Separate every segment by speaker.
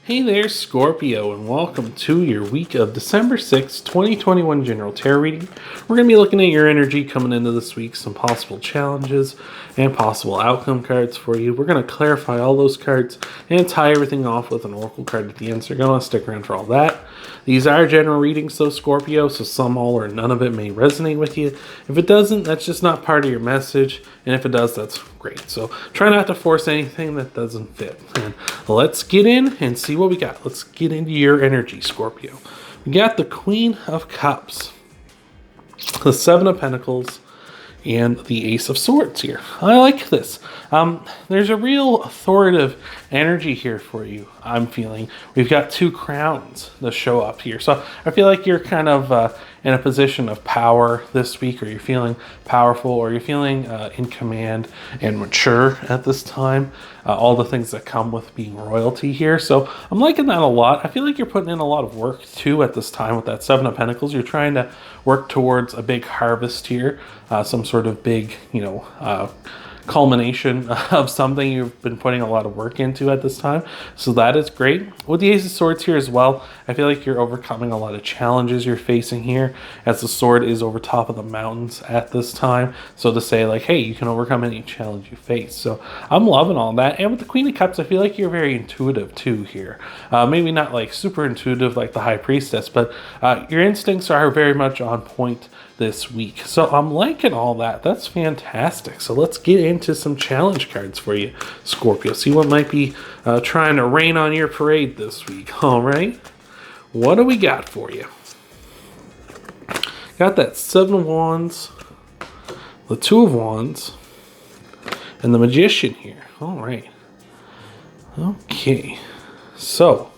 Speaker 1: Hey there, Scorpio, and welcome to your week of December 6th, 2021 General Tarot reading. We're going to be looking at your energy coming into this week, some possible challenges and possible outcome cards for you. We're going to clarify all those cards and tie everything off with an oracle card at the end, so you're going to stick around for all that. These are general readings, though, Scorpio, so some, all, or none of it may resonate with you. If it doesn't, that's just not part of your message, and if it does, that's great. So try not to force anything that doesn't fit. And let's get in and see what we got. Let's get into your energy, Scorpio. We got the Queen of Cups, the Seven of Pentacles, and the Ace of Swords here. I like this. There's a real authoritative energy here for you, I'm feeling. We've got two crowns that show up here. So I feel like you're kind of in a position of power this week, or you're feeling powerful, or you're feeling in command and mature at this time. All the things that come with being royalty here. So I'm liking that a lot. I feel like you're putting in a lot of work too at this time with that Seven of Pentacles. You're trying to work towards a big harvest here, some sort of big, culmination of something you've been putting a lot of work into at this time. So that is great. With the Ace of Swords here as well, I feel like you're overcoming a lot of challenges you're facing here, as the sword is over top of the mountains at this time. So to say like, hey, you can overcome any challenge you face. So I'm loving all that. And with the Queen of Cups, I feel like you're very intuitive too here. Maybe not like super intuitive like the High Priestess, but your instincts are very much on point this week. So I'm liking all that. That's fantastic. So let's get into some challenge cards for you, Scorpio. See what might be trying to rain on your parade this week. All right. What do we got for you? Got that Seven of Wands, the Two of Wands, and the Magician here. All right. Okay. So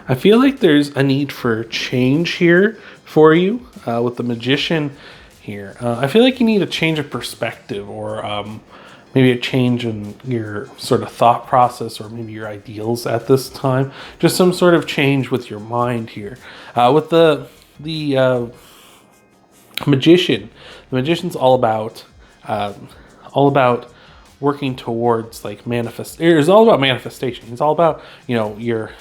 Speaker 1: I feel like there's a need for change here for you with the Magician here. I feel like you need a change of perspective, or maybe a change in your sort of thought process, or maybe your ideals at this time. Just some sort of change with your mind here. With the Magician, the Magician's all about working towards like manifest. It's all about manifestation. It's all about you're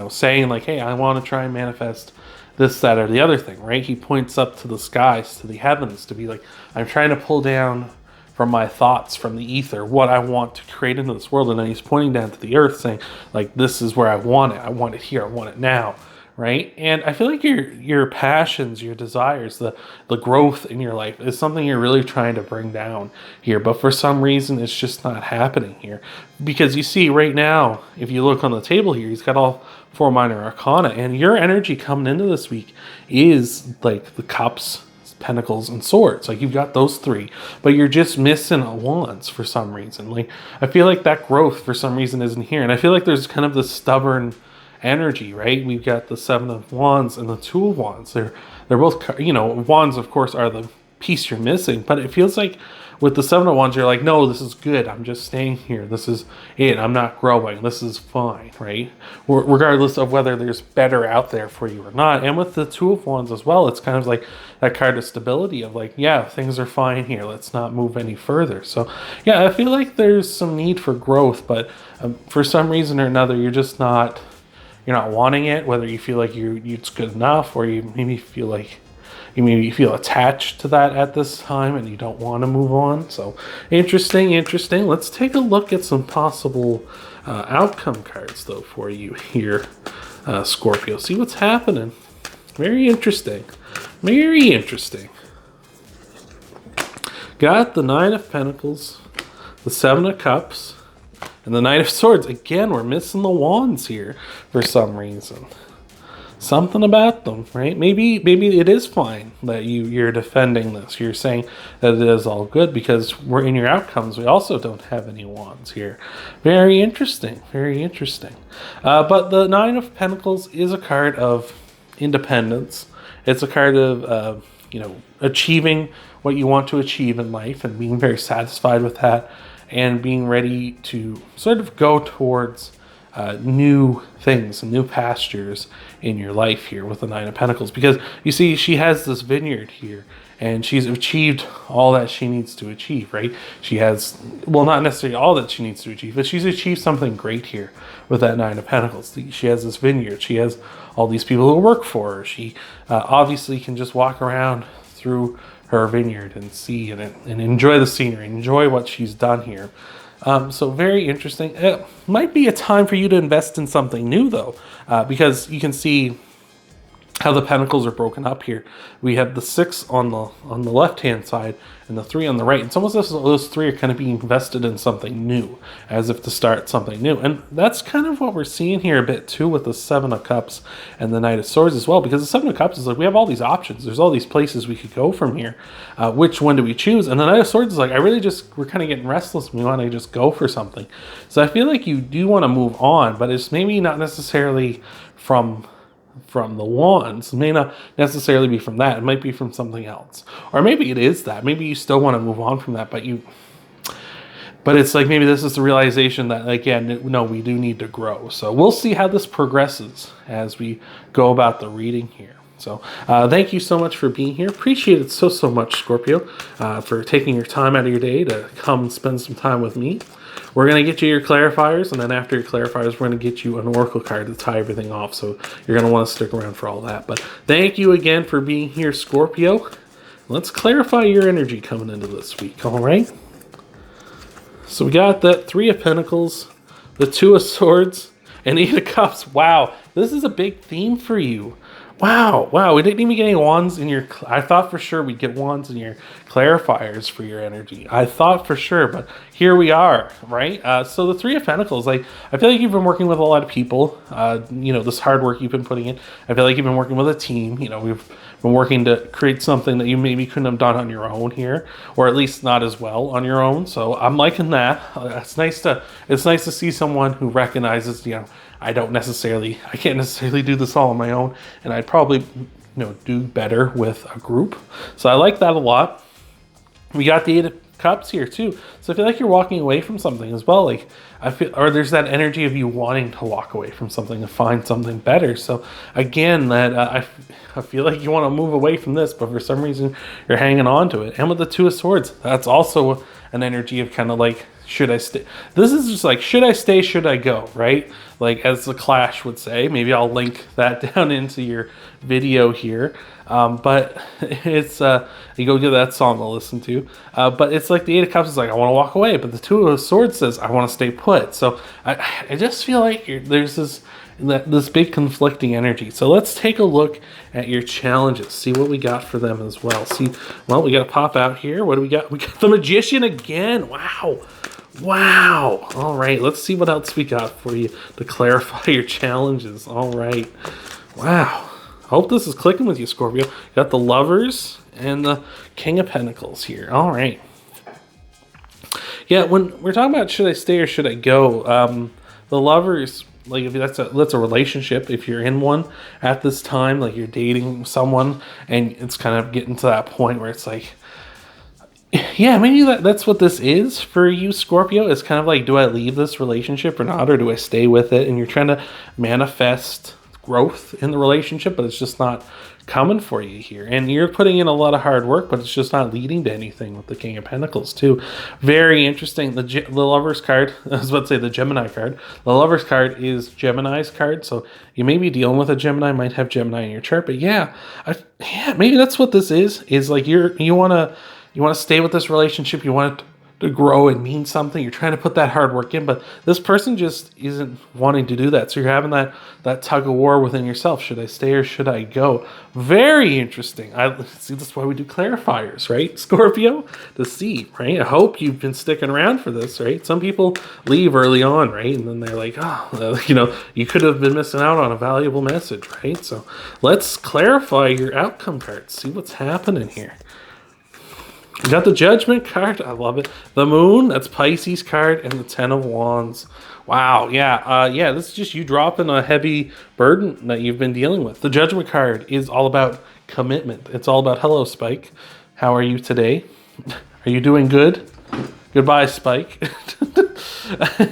Speaker 1: saying like, hey, I want to try and manifest this, that, or the other thing, right? He points up to the skies, to the heavens, to be like, I'm trying to pull down from my thoughts, from the ether, what I want to create into this world. And then he's pointing down to the earth saying like, this is where I want it. I want it here. I want it now. Right. And I feel like your passions, your desires, the growth in your life is something you're really trying to bring down here. But for some reason, it's just not happening here. Because you see right now, if you look on the table here, he's got all four minor arcana. And your energy coming into this week is like the Cups, Pentacles, and Swords. Like you've got those three, but you're just missing a Wands for some reason. Like I feel like that growth for some reason isn't here. And I feel like there's kind of this stubborn energy, right? We've got the Seven of Wands and the Two of Wands. They're both, Wands of course are the piece you're missing, but it feels like with the Seven of Wands you're like, no, this is good, I'm just staying here, this is it, I'm not growing, this is fine, right? Regardless of whether there's better out there for you or not. And with the Two of Wands as well, it's kind of like that card of stability of like, yeah, things are fine here, let's not move any further. So yeah, I feel like there's some need for growth, but for some reason or another you're not wanting it, whether you feel like it's good enough, or you maybe feel like you feel attached to that at this time and you don't want to move on. So interesting. Let's take a look at some possible outcome cards though for you here, Scorpio. See what's happening. Very interesting. Got the Nine of Pentacles, the Seven of Cups, and the Knight of Swords. Again, we're missing the Wands here for some reason. Something about them, right? Maybe it is fine that you're defending this. You're saying that it is all good because we're in your outcomes. We also don't have any Wands here. Very interesting. But the Nine of Pentacles is a card of independence. It's a card of achieving what you want to achieve in life and being very satisfied with that, and being ready to sort of go towards new things, new pastures in your life here with the Nine of Pentacles. Because you see, she has this vineyard here, and she's achieved all that she needs to achieve, right? She has, well, not necessarily all that she needs to achieve, but she's achieved something great here with that Nine of Pentacles. She has this vineyard. She has all these people who work for her. She obviously can just walk around through her vineyard and see and enjoy the scenery, enjoy what she's done here. So very interesting. It might be a time for you to invest in something new, though, because you can see how the pentacles are broken up here. We have the 6 on the left hand side and the 3 on the right. It's almost as though those 3 are kind of being invested in something new, as if to start something new. And that's kind of what we're seeing here a bit too with the 7 of Cups and the Knight of Swords as well, because the 7 of Cups is like, we have all these options. There's all these places we could go from here. Which one do we choose? And the Knight of Swords is like, we're kind of getting restless. We want to just go for something. So I feel like you do want to move on, but it's maybe not necessarily from the wands. It may not necessarily be from that. It might be from something else, or maybe it is that. Maybe you still want to move on from that, but it's like, maybe this is the realization that, again, no, we do need to grow. So we'll see how this progresses as we go about the reading here. So thank you so much for being here. Appreciate it so much, Scorpio, for taking your time out of your day to come spend some time with me. We're going to get you your clarifiers, and then after your clarifiers, we're going to get you an oracle card to tie everything off. So you're going to want to stick around for all that. But thank you again for being here, Scorpio. Let's clarify your energy coming into this week, all right? So we got that 3 of Pentacles, the 2 of Swords, and 8 of Cups. Wow, this is a big theme for you. Wow, we didn't even get any wands in your... I thought for sure we'd get wands in your clarifiers for your energy. I thought for sure, but here we are, right? So the 3 of Pentacles, like, I feel like you've been working with a lot of people. This hard work you've been putting in. I feel like you've been working with a team. We've been working to create something that you maybe couldn't have done on your own here, or at least not as well on your own. So I'm liking that. It's nice to see someone who recognizes, I can't necessarily do this all on my own, and I'd probably, do better with a group. So I like that a lot. We got the 8 of Cups here too. So I feel like you're walking away from something as well. Like, or there's that energy of you wanting to walk away from something to find something better. So again, that I feel like you want to move away from this, but for some reason you're hanging on to it. And with the 2 of Swords, that's also an energy of kind of like, should I stay? This is just like, should I stay? Should I go? Right? Like, as the Clash would say. Maybe I'll link that down into your video here. But it's you go give that song a listen to. But it's like the 8 of Cups is like, I want to walk away, but the 2 of Swords says I want to stay put. So I just feel like there's this big conflicting energy. So let's take a look at your challenges, see what we got for them as well. We got to pop out here. What do we got? We got the Magician again. Wow. All right, let's see what else we got for you to clarify your challenges. All right. Wow. Hope this is clicking with you, Scorpio. Got the Lovers and the King of Pentacles here. All right. Yeah, when we're talking about should I stay or should I go, the Lovers, like, if that's a relationship, if you're in one at this time, like you're dating someone and it's kind of getting to that point where it's like, yeah, maybe that's what this is for you, Scorpio. It's kind of like, do I leave this relationship or not, or do I stay with it? And you're trying to manifest growth in the relationship, but it's just not coming for you here. And you're putting in a lot of hard work, but it's just not leading to anything with the King of Pentacles too. Very interesting. The Lover's card, I was about to say the Gemini card. The Lover's card is Gemini's card, so you may be dealing with a Gemini, might have Gemini in your chart, but yeah, maybe that's what this is like you want to stay with this relationship, you want it to grow and mean something, you're trying to put that hard work in, but this person just isn't wanting to do that. So you're having that tug of war within yourself. Should I stay or should I go? Very interesting. See, that's why we do clarifiers, right, Scorpio? To see, right? I hope you've been sticking around for this, right? Some people leave early on, right? And then they're like, you could have been missing out on a valuable message, right? So let's clarify your outcome cards. See what's happening here. You got the Judgment card. I love it. The Moon, that's Pisces card, and the 10 of Wands. Wow, yeah, this is just you dropping a heavy burden that you've been dealing with. The Judgment card is all about commitment. It's all about, hello, Spike. How are you today? Are you doing good? Goodbye, Spike.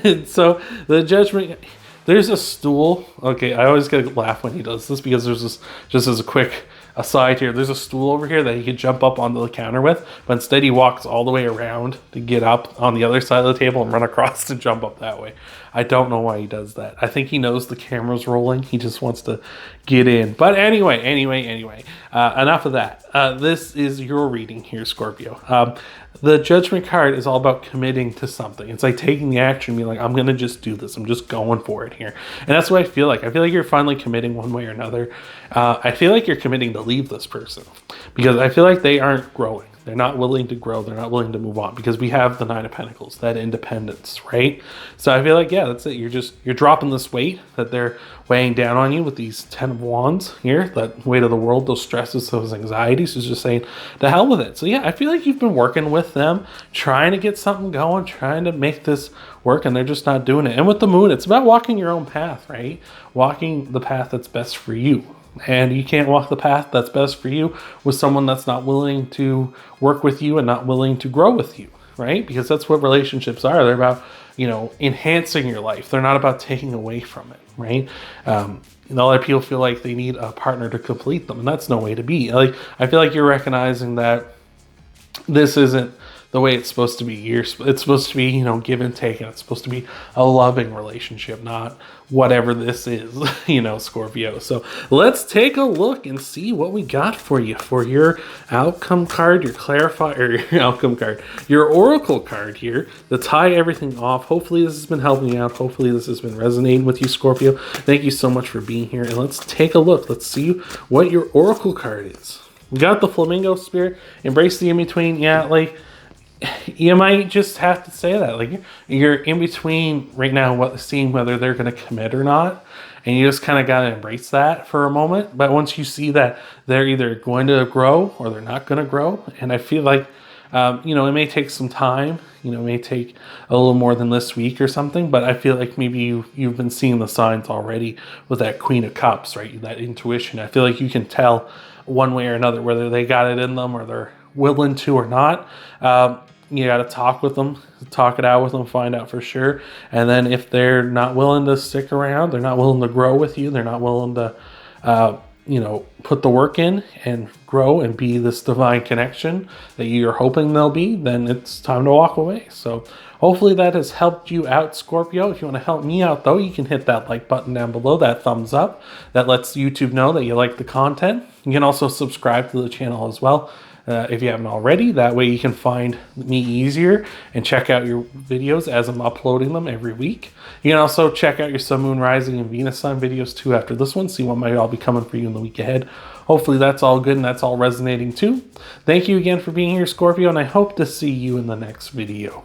Speaker 1: And so the Judgment, There's a stool. Okay, I always get a laugh when he does this because there's this, just as a quick aside here, there's a stool over here that he could jump up onto the counter with, but instead he walks all the way around to get up on the other side of the table and run across to jump up that way. I don't know why he does that. I think he knows the camera's rolling. He just wants to get in. But anyway, enough of that. This is your reading here, Scorpio. The Judgment card is all about committing to something. It's like taking the action, being like, I'm going to just do this. I'm just going for it here. And that's what I feel like. I feel like you're finally committing one way or another. I feel like you're committing to leave this person because I feel like they aren't growing. They're not willing to grow. They're not willing to move on because we have the Nine of Pentacles, that independence, right? So I feel like, yeah, that's it. You're dropping this weight that they're weighing down on you with these 10 of Wands here, that weight of the world, those stresses, those anxieties, is just saying, the hell with it. So yeah, I feel like you've been working with them, trying to get something going, trying to make this work, and they're just not doing it. And with the moon, it's about walking your own path, right? Walking the path that's best for you. And you can't walk the path that's best for you with someone that's not willing to work with you and not willing to grow with you, right? Because that's what relationships are. They're about, enhancing your life. They're not about taking away from it, right? A lot of people feel like they need a partner to complete them, and that's no way to be. Like, I feel like you're recognizing that this isn't the way it's supposed to be. It's supposed to be, give and take, and it's supposed to be a loving relationship, not whatever this is, Scorpio. So let's take a look and see what we got for you for your outcome card, your oracle card here to tie everything off. Hopefully this has been helping you out. Hopefully this has been resonating with you, Scorpio. Thank you so much for being here, and let's take a look. Let's see what your oracle card is. We got the Flamingo Spirit. Embrace the in-between. Yeah, like, you might just have to say that, like, you're in between right now, seeing whether they're going to commit or not, and you just kind of got to embrace that for a moment. But once you see that they're either going to grow or they're not going to grow, and I feel like it may take some time, it may take a little more than this week or something, but I feel like maybe you've been seeing the signs already with that Queen of Cups, right? That intuition. I feel like you can tell one way or another whether they got it in them or they're willing to or not. You got to talk with them, talk it out with them, find out for sure. And then if they're not willing to stick around, they're not willing to grow with you, they're not willing to, put the work in and grow and be this divine connection that you're hoping they'll be, then it's time to walk away. So hopefully that has helped you out, Scorpio. If you want to help me out, though, you can hit that like button down below, that thumbs up. That lets YouTube know that you like the content. You can also subscribe to the channel as well. If you haven't already, that way you can find me easier and check out your videos as I'm uploading them every week. You can also check out your Sun, Moon, Rising, and Venus Sign videos too after this one, see what might all be coming for you in the week ahead. Hopefully that's all good and that's all resonating too. Thank you again for being here, Scorpio, and I hope to see you in the next video.